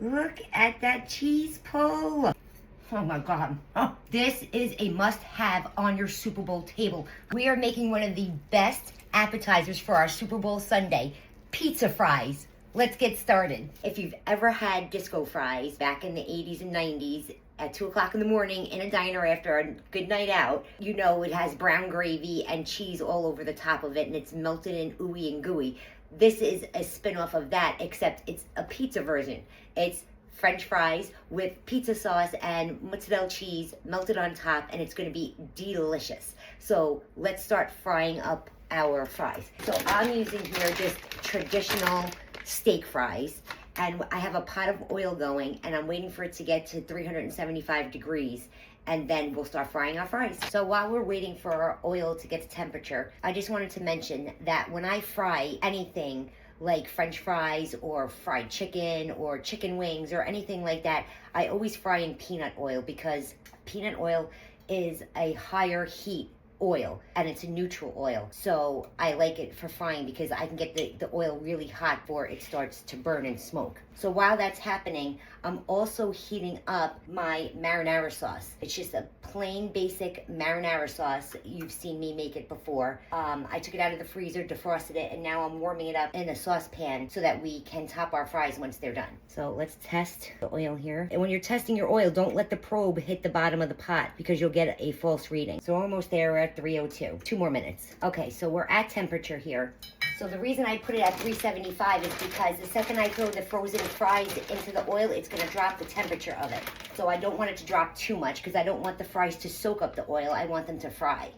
Look at that cheese pull. Oh my God. Oh, this is a must-have on your Super Bowl table. We are making one of the best appetizers for our Super Bowl Sunday, pizza fries. Let's get started. If you've ever had disco fries back in the 80s and 90s at 2 o'clock in the morning in a diner after a good night out, you know it has brown gravy and cheese all over the top of it, and it's melted in ooey and gooey. This is a spin-off of that, except it's a pizza version. It's French fries with pizza sauce and mozzarella cheese melted on top, and it's gonna be delicious. So let's start frying up our fries. So I'm using here just traditional steak fries, and I have a pot of oil going, and I'm waiting for it to get to 375 degrees, and then we'll start frying our fries. So while we're waiting for our oil to get to temperature, I just wanted to mention that when I fry anything like French fries or fried chicken or chicken wings or anything like that, I always fry in peanut oil, because peanut oil is a higher heat oil and it's a neutral oil. So I like it for frying because I can get the oil really hot before it starts to burn and smoke. So while that's happening, I'm also heating up my marinara sauce. It's just a plain basic marinara sauce. You've seen me make it before. I took it out of the freezer, defrosted it, and now I'm warming it up in a saucepan so that we can top our fries once they're done. So let's test the oil here. And when you're testing your oil, don't let the probe hit the bottom of the pot because you'll get a false reading. So we're almost there, we're at 302. 2 more minutes. Okay, so we're at temperature here. So the reason I put it at 375 is because the second I throw the frozen fries into the oil, it's gonna drop the temperature of it. So I don't want it to drop too much because I don't want the fries to soak up the oil. I want them to fry.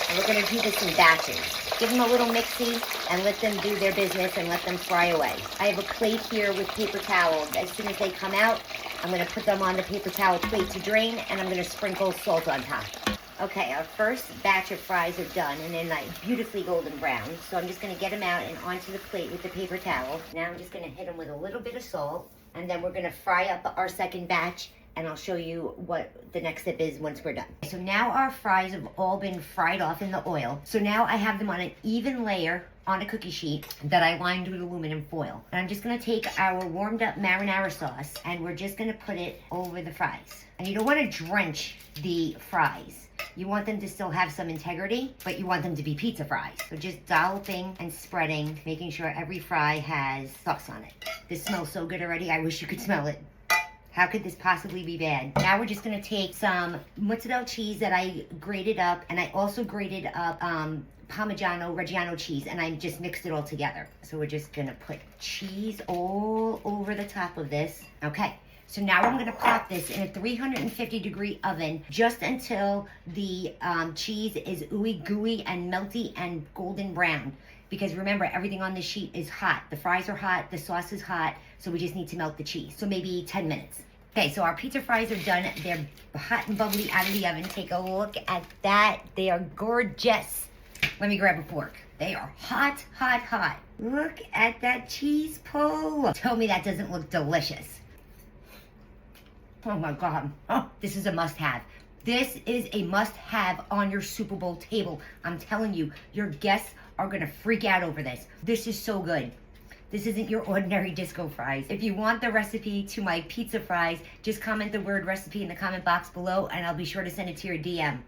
And we're gonna do this in batches. Give them a little mixy and let them do their business and let them fry away. I have a plate here with paper towels. As soon as they come out, I'm gonna put them on the paper towel plate to drain, and I'm gonna sprinkle salt on top. Okay, our first batch of fries are done, and they're like beautifully golden brown. So I'm just gonna get them out and onto the plate with the paper towel. Now I'm just gonna hit them with a little bit of salt, and then we're gonna fry up our second batch, and I'll show you what the next step is once we're done. So now our fries have all been fried off in the oil. So now I have them on an even layer on a cookie sheet that I lined with aluminum foil. And I'm just gonna take our warmed up marinara sauce, and we're just gonna put it over the fries. And you don't wanna drench the fries. You want them to still have some integrity, but you want them to be pizza fries. So just dolloping and spreading, making sure every fry has sauce on it. This smells so good already, I wish you could smell it. How could this possibly be bad? Now we're just gonna take some mozzarella cheese that I grated up, and I also grated up Parmigiano-Reggiano cheese, and I just mixed it all together. So we're just gonna put cheese all over the top of this. Okay. So now I'm gonna pop this in a 350 degree oven just until the cheese is ooey gooey and melty and golden brown. Because remember, everything on this sheet is hot. The fries are hot, the sauce is hot, so we just need to melt the cheese. So maybe 10 minutes. Okay, so our pizza fries are done. They're hot and bubbly out of the oven. Take a look at that. They are gorgeous. Let me grab a fork. They are hot, hot, hot. Look at that cheese pull. Tell me that doesn't look delicious. Oh my God, oh, this is a must-have. This is a must-have on your Super Bowl table. I'm telling you, your guests are gonna freak out over this. This is so good. This isn't your ordinary disco fries. If you want the recipe to my pizza fries, just comment the word recipe in the comment box below, and I'll be sure to send it to your DM.